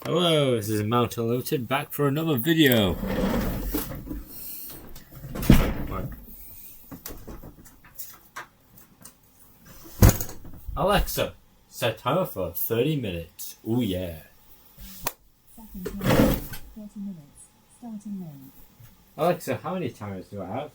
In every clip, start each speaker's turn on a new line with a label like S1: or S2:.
S1: Hello, this is Mount Unlimited back for another video. Alexa, set timer for 30 minutes. Ooh yeah.
S2: Second timer, 30 minutes, starting now.
S1: Alexa, how many timers do I have?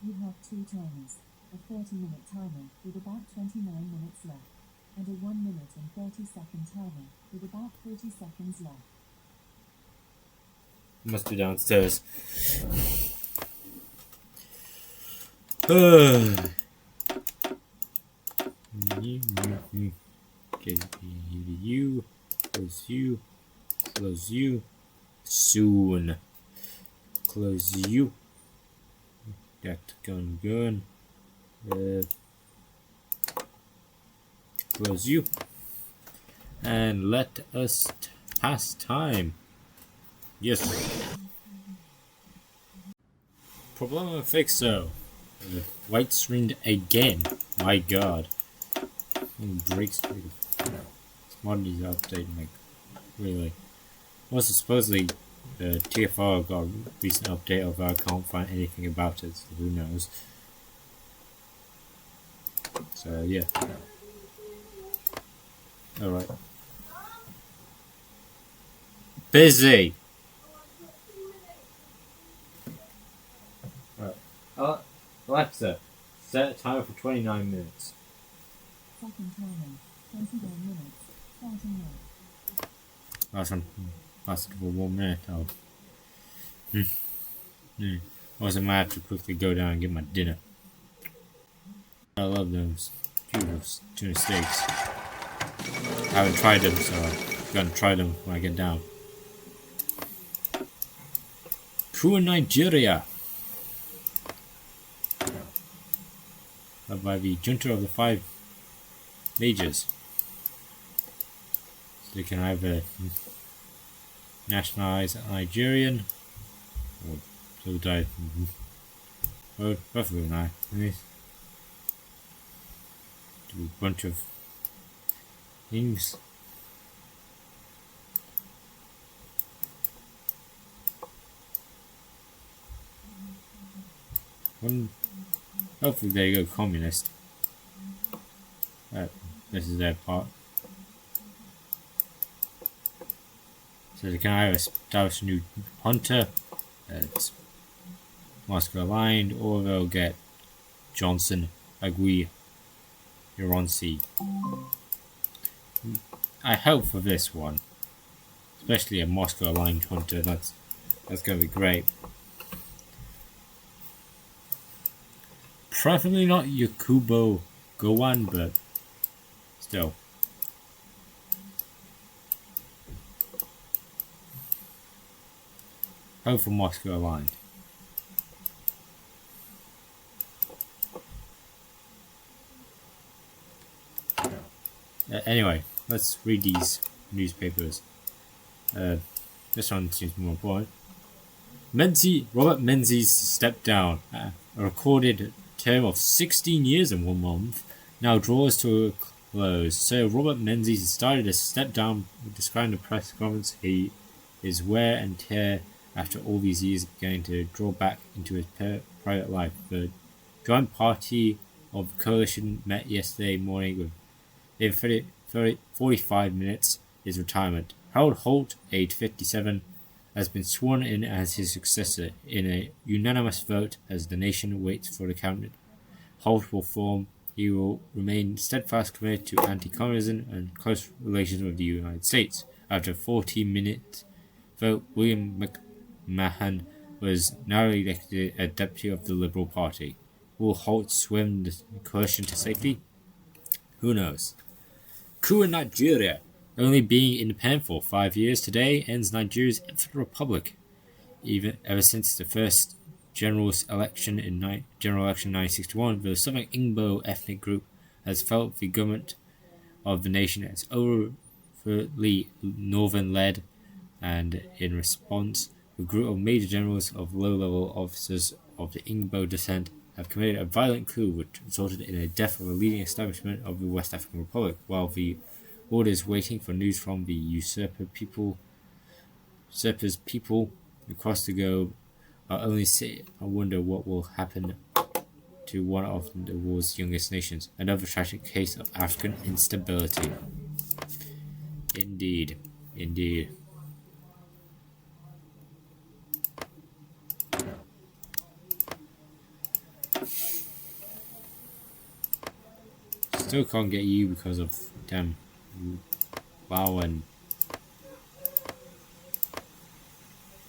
S2: You have two timers, a 30-minute timer with about 29 minutes left, and a 1 minute and 30-second timer with about 40 seconds left.
S1: Must be downstairs. Okay, you, close you, soon, close you, that gun, close you, and let us pass time. Yes. Problem fixed though. White screened again. My god. It breaks through. Commodities update, like, really. Also, supposedly, the TFR got a recent update, although I can't find anything about it, so who knows. So, yeah. Alright. Busy! Right. Alexa, set a timer for 29 minutes.
S2: Second timer, 21 minutes, starting now.
S1: Last one lasted for 1 minute. Oh. Also, I might have to quickly go down and get my dinner. I love those tuna steaks. I haven't tried them, so I'm gonna try them when I get down. Coup in Nigeria. Led by the junta of the 5 majors. So they can either nationalize a Nigerian or so die. Well, both of them die. Do a bunch of things. Hopefully there you go, communist. This is their part. So they can either establish a new hunter that's Moscow aligned, or they'll get Johnson, Agui, Ironsi. I hope for this one, especially a Moscow aligned hunter. That's gonna be great. Preferably not Yakubo Gowan, but still. Hope for Moscow aligned. Anyway, let's read these newspapers. This one seems more important. Robert Menzies stepped down. A recorded term of 16 years and 1 month now draws to a close. So Robert Menzies started to step down, describing the press conference he is wear and tear after all these years, beginning to draw back into his private life. The joint party of the coalition met yesterday morning with 45 minutes his retirement. Harold Holt, aged 57, has been sworn in as his successor in a unanimous vote as the nation waits for the cabinet. Holt will form. He will remain steadfast committed to anti-communism and close relations with the United States. After a 14-minute vote, William McMahon was narrowly elected a deputy of the Liberal Party. Will Holt swim the coalition to safety? Who knows? Coup in Nigeria. Only being independent for 5 years, today ends Nigeria's infant republic. Ever since the first general election in 1961, the Southern Igbo ethnic group has felt the government of the nation as overtly northern-led, and in response, a group of major generals of low-level officers of the Igbo descent have committed a violent coup which resulted in the death of a leading establishment of the West African Republic, while the Orders waiting for news from the usurper's people across the globe. I only say I wonder what will happen to one of the world's youngest nations. Another tragic case of African instability. Indeed. Indeed. Still can't get you because of damn Lao and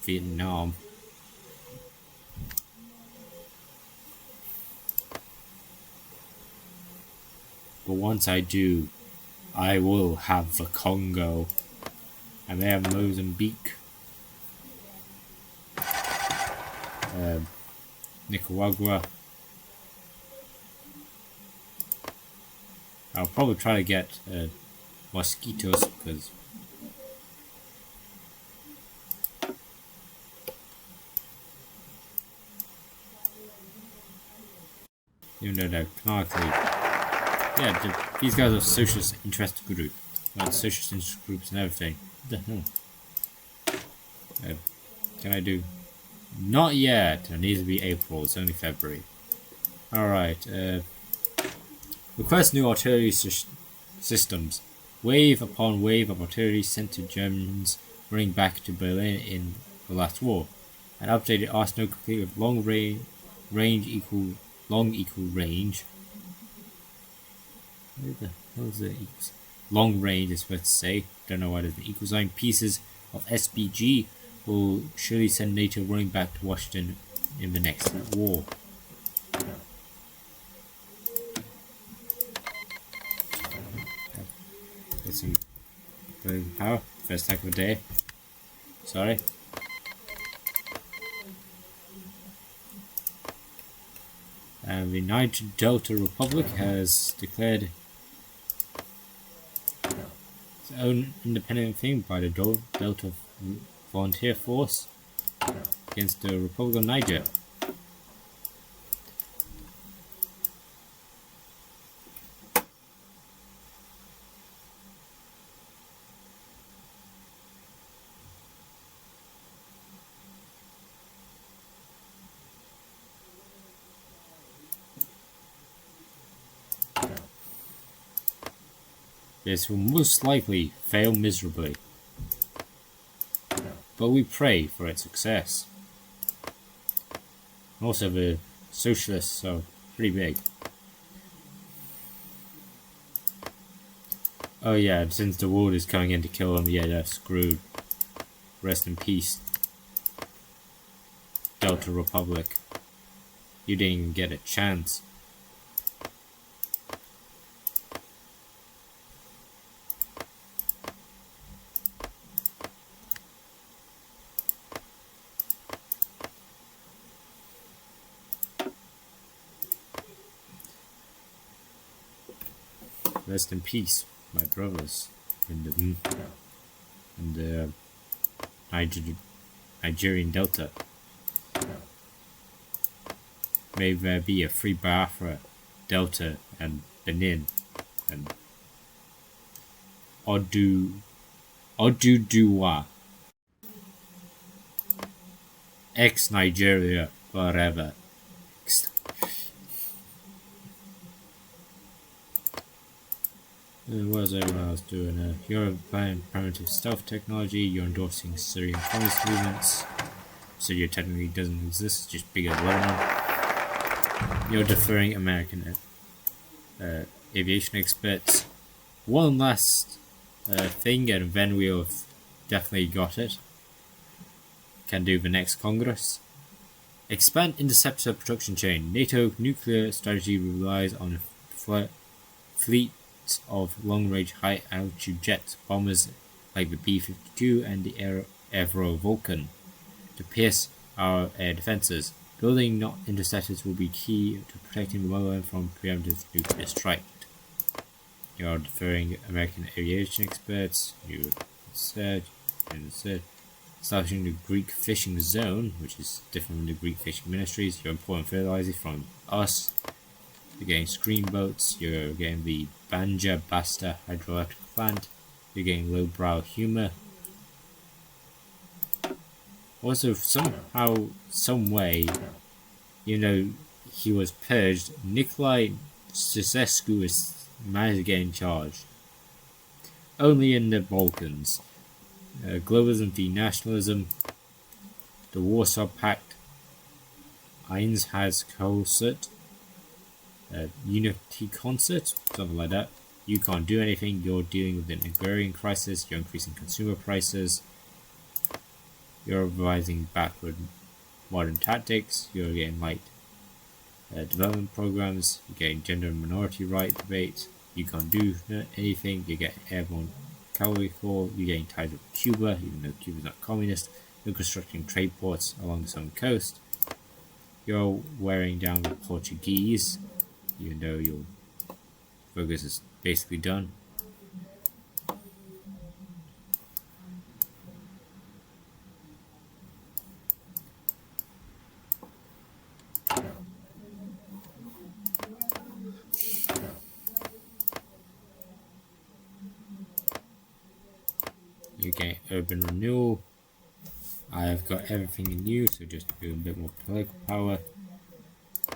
S1: Vietnam. But once I do, I will have the Congo. I may have Mozambique. Nicaragua. I'll probably try to get mosquitoes because even though they're canonically, yeah, these guys are socialist interest group, like socialist interest groups and everything. What the hell? Can I do? Not yet. It needs to be April. It's only February. All right. Request new artillery systems. Wave upon wave of artillery sent to Germans running back to Berlin in the last war. An updated arsenal complete with long range equal range. Where the hell is the equals? Long range is worth to say. Don't know why there's an equal sign. Pieces of SBG will surely send NATO running back to Washington in the next war. Get some power. First attack of the day. Sorry. The Niger Delta Republic has declared its own independent thing by the Delta Volunteer Force against the Republic of Niger. This will most likely fail miserably, but we pray for its success. Also, the socialists are pretty big. Oh yeah, since the world is coming in to kill them, yeah, they're screwed. Rest in peace, Delta Republic. You didn't even get a chance. Rest in peace, my brothers, in the Nigerian Delta. May there be a free Biafra, Delta, and Benin, and Oduduwa, ex-Nigeria forever. What is everyone else doing? You're applying primitive stealth technology, you're endorsing Syrian communist movements. Syria technically doesn't exist, it's just bigger than Lebanon. You're deferring American aviation experts. One last thing, and then we'll have definitely got it. Can do the next Congress. Expand interceptor production chain. NATO nuclear strategy relies on a fleet of long-range high-altitude jets, bombers like the B-52 and the Avro Vulcan, to pierce our air defenses. Building not interceptors will be key to protecting the motherland from preemptive nuclear strike. You are deferring American aviation experts. You said establishing the Greek fishing zone, which is different from the Greek fishing ministries. You're importing fertilizers from us. You're getting screen boats. You're getting the Banja Basta hydroelectric plant. You're getting lowbrow humor. Also, somehow, some way, he was purged. Nicolae Ceausescu is managed to get in charge. Only in the Balkans. Globalism v nationalism. The Warsaw Pact. Einheitskonzert. Unity concert, something like that. You can't do anything. You're dealing with an agrarian crisis. You're increasing consumer prices. You're revising backward modern tactics. You're getting light development programs. You're getting gender and minority right debates. You can't do anything. You get airborne cavalry corps. You're getting ties with Cuba, even though Cuba's not communist. You're constructing trade ports along the southern coast. You're wearing down the Portuguese, even though your focus is basically done. You get urban renewal. I've got everything in you, so just do a bit more political power.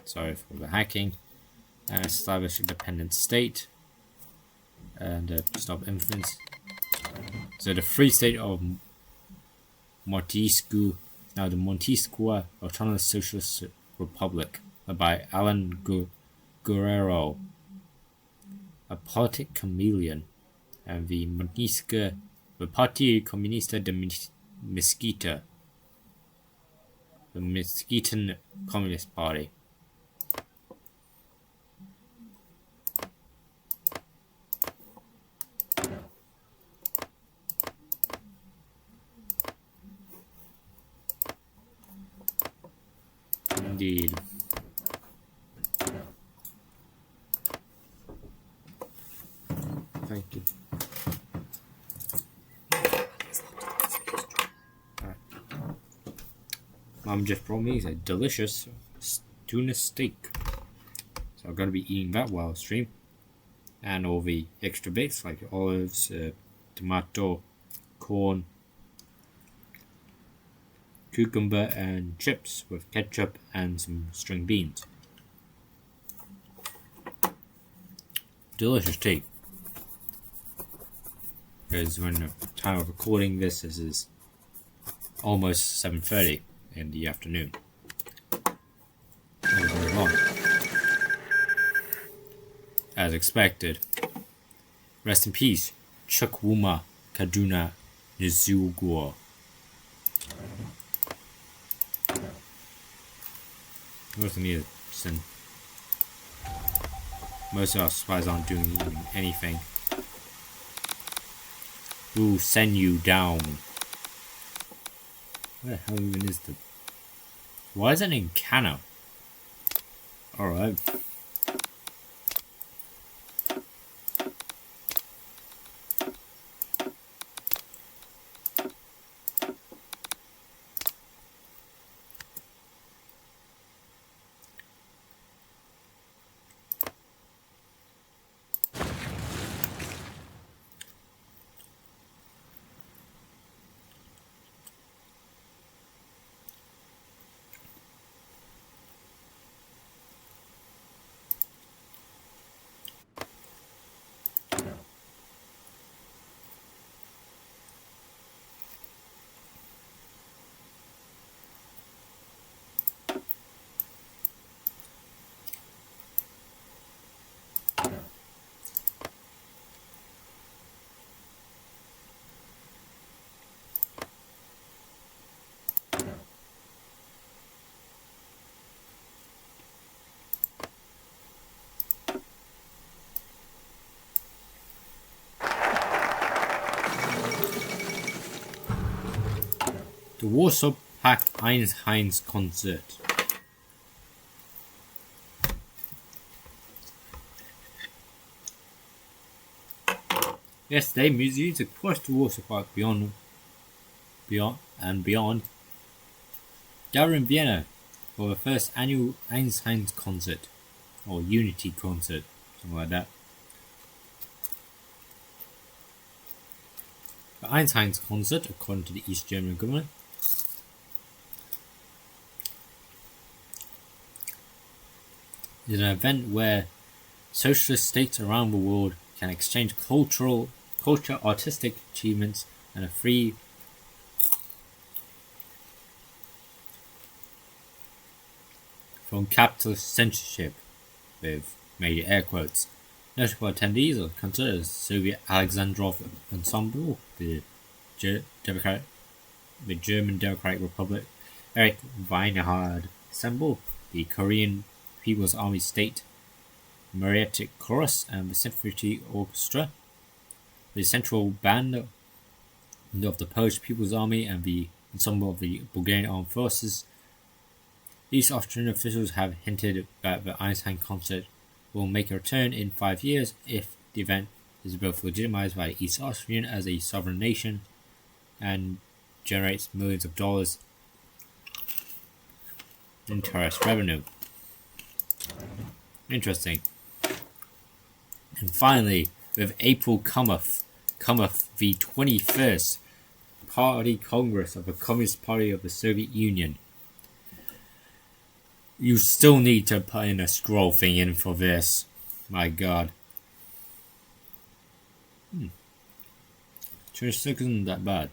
S1: Sorry for the hacking. And establish a dependent state. And stop influence. So the Free State of Montesquieu, now the Montesquieu Autonomous Socialist Republic, by Alan Guerrero, a politic chameleon, and the Montesquieu, the Parti Comunista de Mesquita, the Mesquitan Communist Party. Indeed. Thank you. Mom just brought me a delicious tuna steak. So I'm going to be eating that while I stream. And all the extra bits like olives, tomato, corn, cucumber, and chips with ketchup and some string beans. Delicious tea. Because when the time of recording this is almost 7:30 in the afternoon. Not very long. As expected. Rest in peace, Chukwuma Kaduna Nzugwo. Most of our spies aren't doing anything. We'll send you down. Where the hell even is the... Why is it in Kano? Alright. The Warsaw Pact Einheitskonzert. Yesterday, museums across the Warsaw Pact beyond gather in Vienna for the first annual Einheitskonzert. or unity concert, something like that. The Einstein's concert, according to the East German government, is an event where socialist states around the world can exchange culture, artistic achievements, and a free from capitalist censorship, with major air quotes. Notable attendees are considered the Soviet Alexandrov Ensemble, the German Democratic Republic Erich Weinhard Ensemble, the Korean People's Army State Marionetic Chorus, and the Symphony Orchestra, the Central Band of the Polish People's Army, and the Ensemble of the Bulgarian Armed Forces. These Austrian officials have hinted that the Einstein concert will make a return in 5 years if the event is both legitimized by East Austrian as a sovereign nation and generates millions of dollars in tourist revenue. Interesting. And finally, with April cometh the 21st Party Congress of the Communist Party of the Soviet Union. You still need to put in a scroll thing in for this. My god. 26 isn't that bad.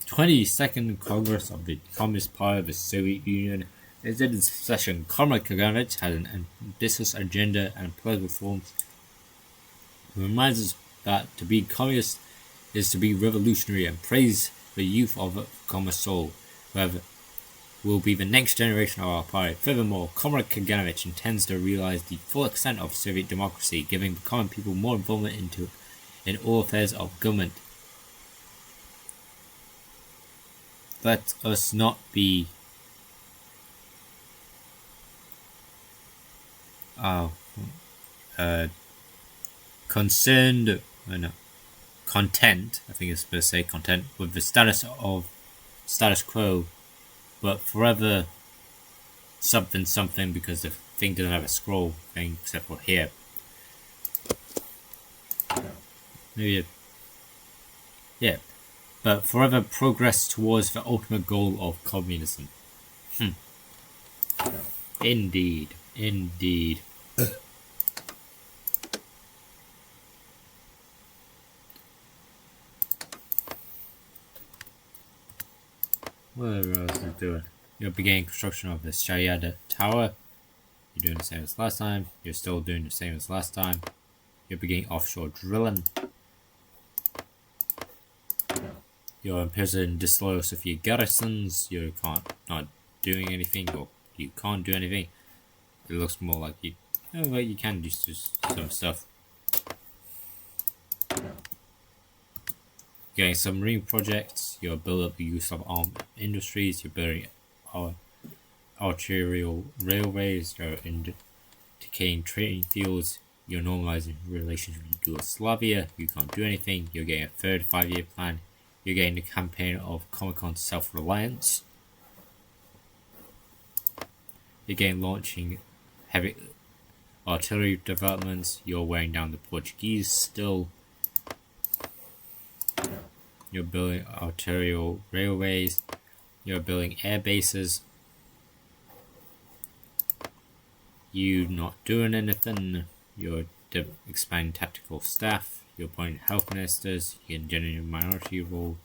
S1: 22nd Congress of the Communist Party of the Soviet Union is in its session. Comrade Kaganovich has an ambitious agenda and political reforms. He reminds us that to be communist is to be revolutionary and praise the youth of the common soul, whoever will be the next generation of our party. Furthermore, Comrade Kaganovich intends to realize the full extent of Soviet democracy, giving the common people more involvement in all affairs of government. Let us not be content, I think it's supposed to say content, with the status quo, but forever something because the thing doesn't have a scroll thing except for here. Maybe, yeah, but forever progress towards the ultimate goal of communism. Indeed. Whatever else is doing. You're beginning construction of the Shayada Tower. You're doing the same as last time. You're still doing the same as last time. You're beginning offshore drilling. You're imprisoning disloyal Sophia garrisons. You not doing anything, or you can't do anything. It looks more like you. Oh, well, you can do some stuff. Getting submarine projects. You're building up the use of armed industries. You're building arterial railways. You're decaying trading fields. You're normalizing relations with Yugoslavia. You can't do anything. You're getting a third 5-year plan. You're getting the campaign of Comic-Con self-reliance. You're getting launching heavy artillery developments. You're wearing down the Portuguese still. You're building arterial railways. You're building air bases. You're not doing anything. You're expanding tactical staff. You're appointing health ministers. You're getting a minority role.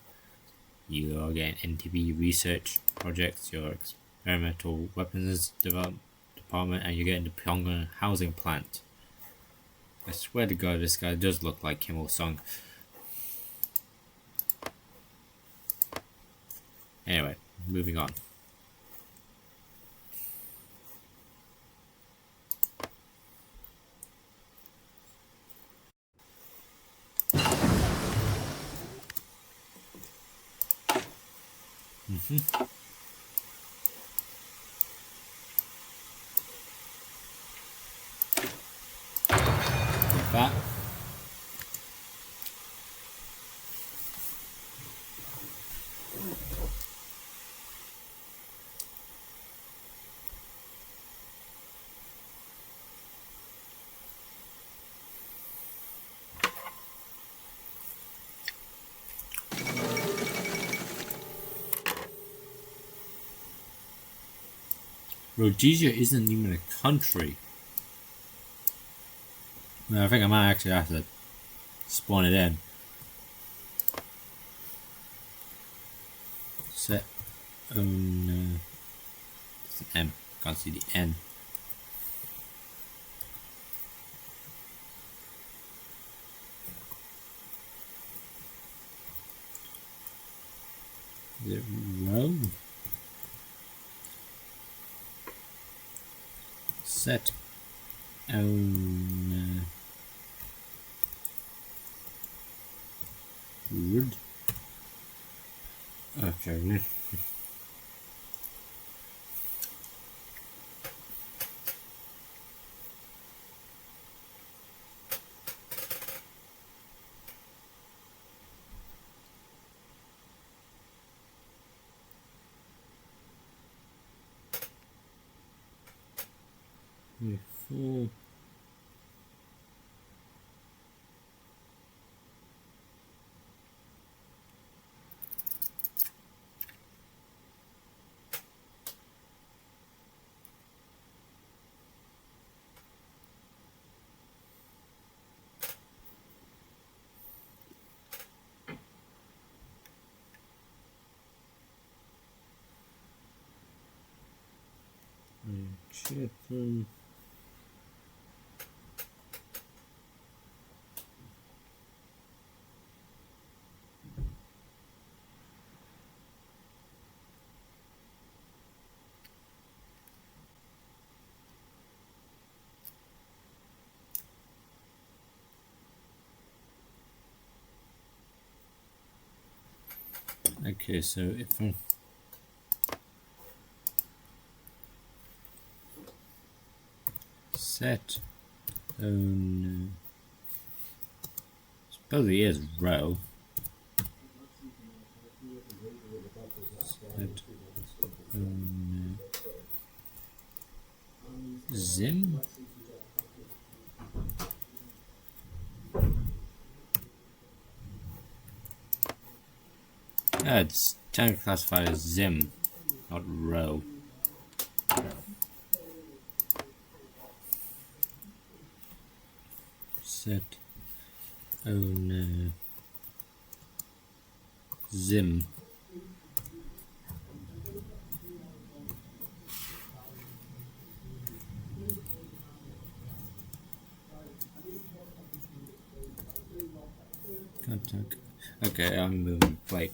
S1: You are getting NTB research projects. Your experimental weapons development department, and you're getting the Pyongyang housing plant. I swear to God, this guy does look like Kim Il-sung. Anyway, moving on. Like that. Rhodesia isn't even a country. No, I think I might actually have to spawn it in. Set own. It's an M. Can't see the N. Is it row? Set own. Wood. Okay. Hoi4. Shit. Okay, so if I set own, supposedly is row. Set own zim. Yeah, it's technically classified as zim, not row. Set own zim. Contact. Okay, I'm moving. Wait.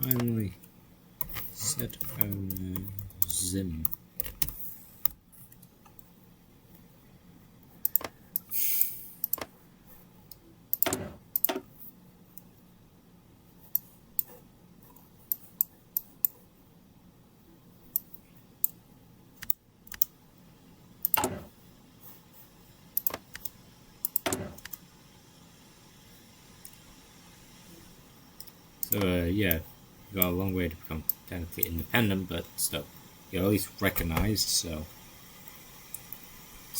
S1: Finally, set own zim. So yeah, you got a long way to become technically independent, but still, you're at least recognized. So,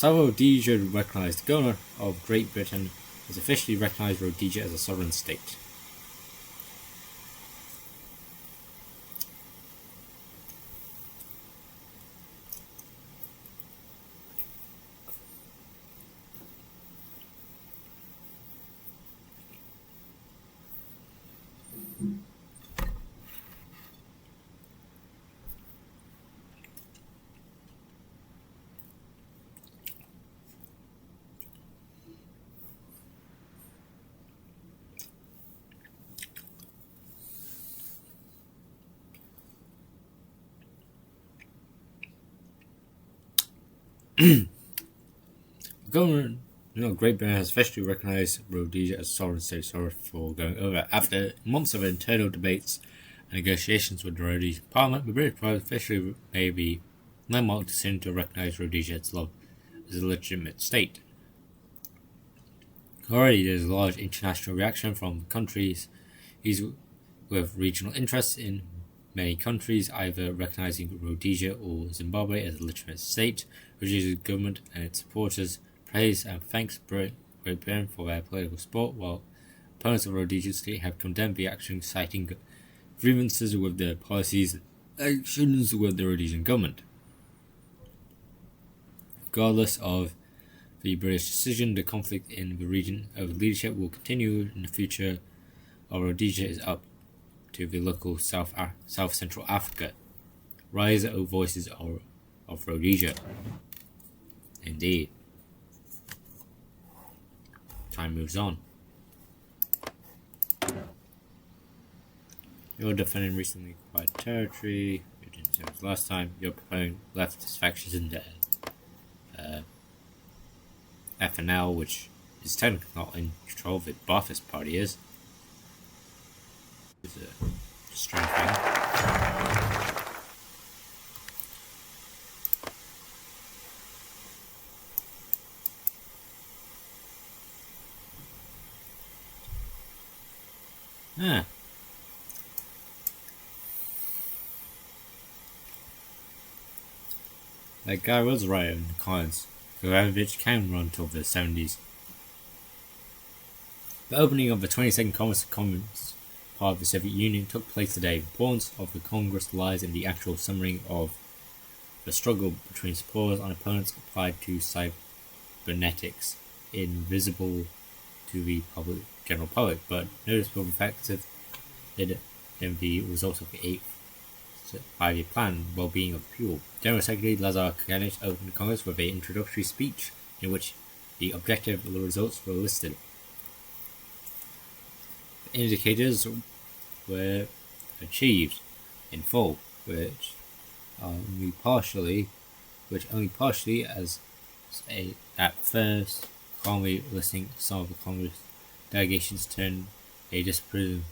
S1: Rhodesia recognized the governor of Great Britain has officially recognized Rhodesia as a sovereign state. Government, Great Britain has officially recognised Rhodesia as sovereign state. Sorry for going over. After months of internal debates and negotiations with the Rhodesian Parliament, the British Parliament officially made the landmark decision to recognise Rhodesia as a legitimate state. Already, there is a large international reaction from countries with regional interests in many countries, either recognising Rhodesia or Zimbabwe as a legitimate state. Rhodesia's government and its supporters praise and thanks Great Britain for their political support, while opponents of Rhodesia's state have condemned the action, citing grievances with the policies and actions with the Rhodesian government. Regardless of the British decision, the conflict in the region over leadership will continue in the future of Rhodesia is up to the local South Central Africa. Rise of voices of Rhodesia. Indeed. Time moves on. You're defending recently acquired territory. You didn't say this last time. You're preparing leftist factions in the FNL, which is technically not in control of it. Ba'athist Party is. It's a strange thing. That guy was right in the comments. Kaganovich can run till the 70s. The opening of the 22nd Congress, part of the Soviet Union, took place today. The importance of the Congress lies in the actual summary of the struggle between supporters and opponents applied to cybernetics, invisible to the general public, but noticeable and effective in the results of the 8th five-year plan, well-being of the people. General Secretary Lazar Kaganovich opened the Congress with an introductory speech in which the objective of the results were listed. The indicators were achieved in full, which only partially as at first calmly listening to some of the Congress delegations turned a disapproving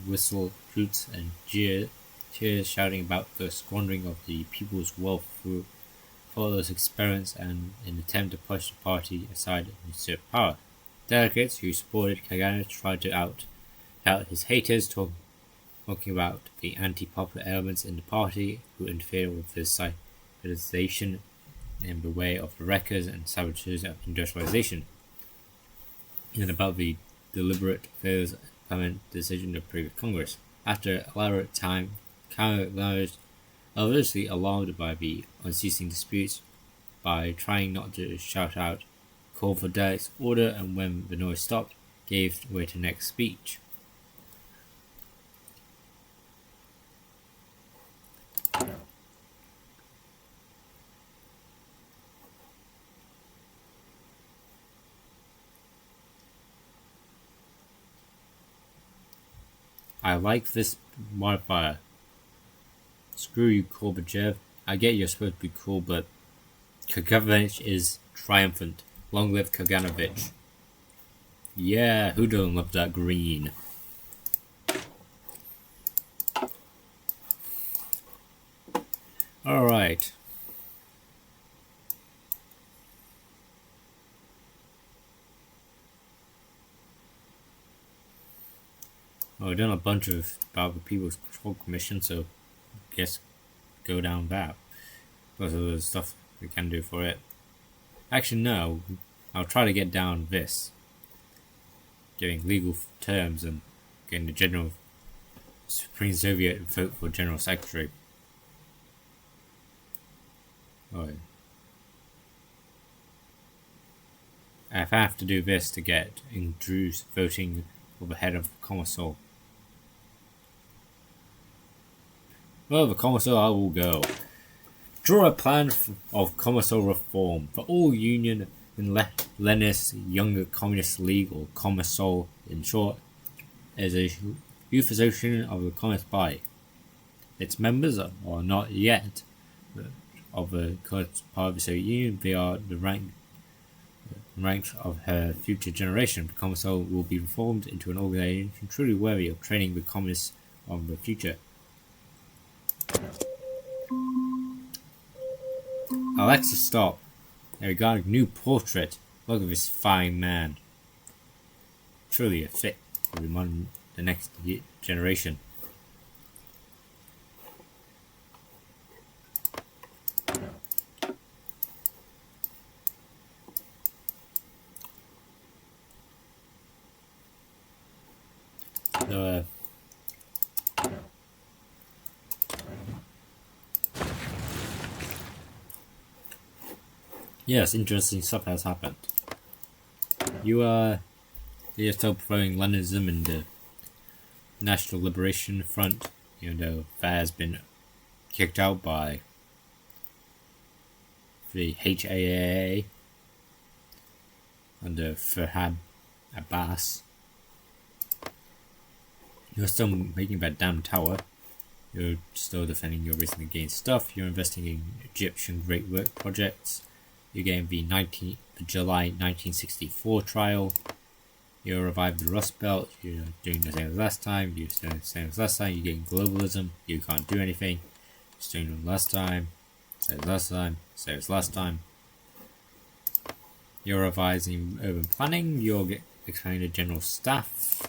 S1: whistle, hoots and cheers, shouting about the squandering of the people's wealth through thoughtless experiments and an attempt to push the party aside and usurp power. Delegates who supported Kaganovich tried to out his haters, talking about the anti-popular elements in the party who interfere with his civilization in the way of the wreckers and saboteurs of industrialization, and about the deliberate failures of parliament decision of previous Congress. After elaborate time, Kaganovich, obviously alarmed by the unceasing disputes, by trying not to shout out, called for delegates' order, and when the noise stopped, gave way to the next speech. I like this modifier. Screw you, Gorbachev. I get you're supposed to be cool, but Kaganovich is triumphant. Long live Kaganovich. Yeah, who doesn't love that green? Alright. Well, we've done a bunch about the People's Control Commission, so I guess go down that. Plus other stuff we can do for it. Actually, no. I'll try to get down this. Getting legal terms and getting the General Supreme Soviet vote for General Secretary. Oh. I have to do this to get Drew's voting for the head of Commissar. Well, the Commissar I will go. Draw a plan of Commissar reform for all Union and Leninist Younger Communist League, or Commissar in short, as a youth association of the Communist Party. Its members are not yet of a part of the Soviet Union, they are the ranks of her future generation. The Commonwealth will be reformed into an organization truly worthy of training the communists of the future. Alexa, stop. I got a new portrait. Look at this fine man. Truly a fit for the next generation. So, yes, interesting stuff has happened. You're still promoting Leninism and the National Liberation Front, even though that has been kicked out by the HAAA under Farhad Abbas. You're still making that damn tower. You're still defending your reason against stuff. You're investing in Egyptian Great Work projects. You're getting the July 1964 trial. You're reviving the Rust Belt. You're doing the same as last time. You're doing the same as last time. You're getting globalism. You can't do anything. Just doing it last time. Same as last time. Same as last time. You're revising urban planning. You're expanding the general staff.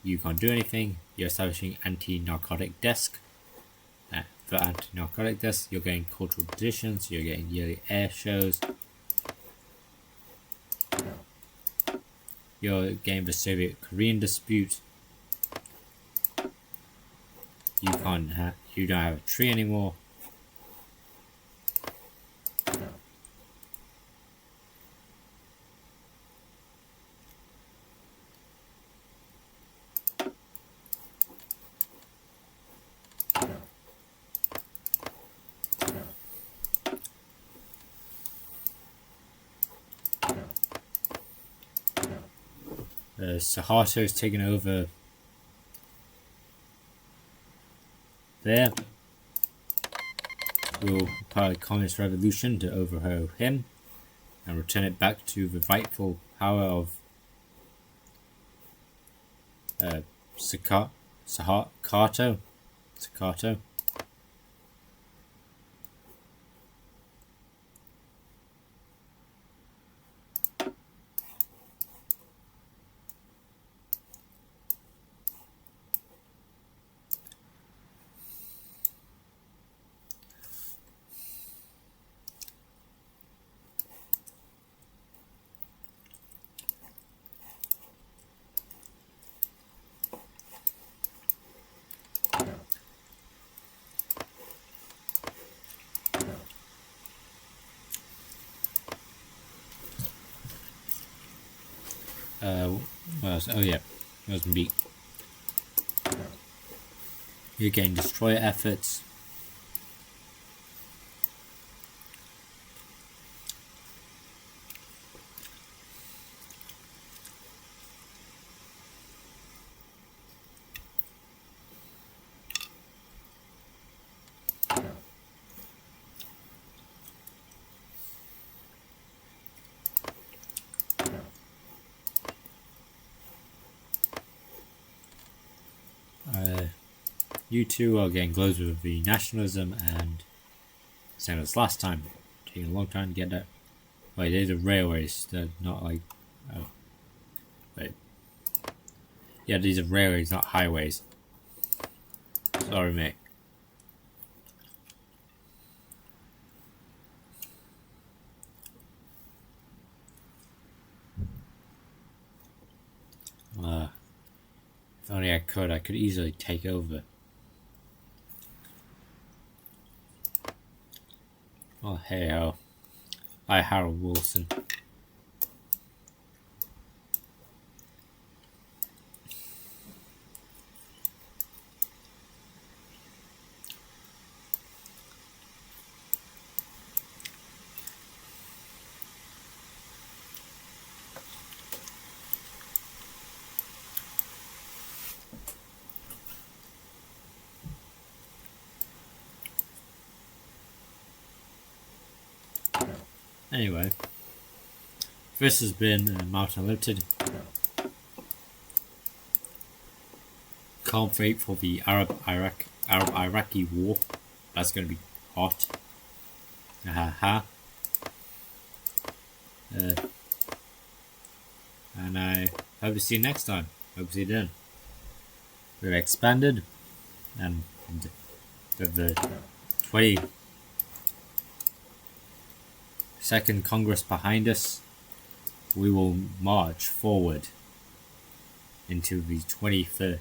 S1: You can't do anything. You're establishing anti-narcotic desk. For anti-narcotic desk, you're getting cultural traditions. You're getting yearly air shows. You're getting the Soviet-Korean dispute. You don't have a tree anymore. Suharto's taken over there. Will part of the Communist Revolution to overthrow him and return it back to the rightful power of Suharto. What else? Oh yeah, Mozambique. You're getting destroyer efforts. You two are getting close with the nationalism, and same as last time. Taking a long time to get that. Wait, these are railways. They're not like. Oh. Wait. Yeah, these are railways, not highways. Sorry, mate. If only I could easily take over. Oh, hey ho. Hi, Harold Wilson. Anyway, this has been Mountain Unlimited. Can't wait for the Arab-Iraqi war. That's going to be hot. And I hope to see you next time. Hope to see you then. We've expanded, and with the 22nd Congress behind us, we will march forward into the 23rd,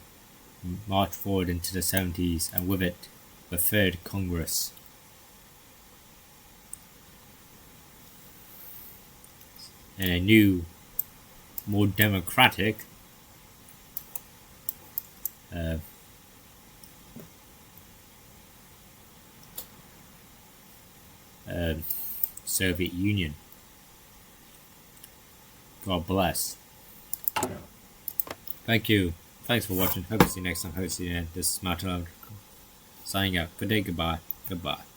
S1: march forward into the 70s, and with it, the 3rd Congress. And a new, more democratic Soviet Union. God bless. Thank you. Thanks for watching. Hope to see you next time. Hope to see you then. This is Martin signing out. Good day, goodbye. Goodbye.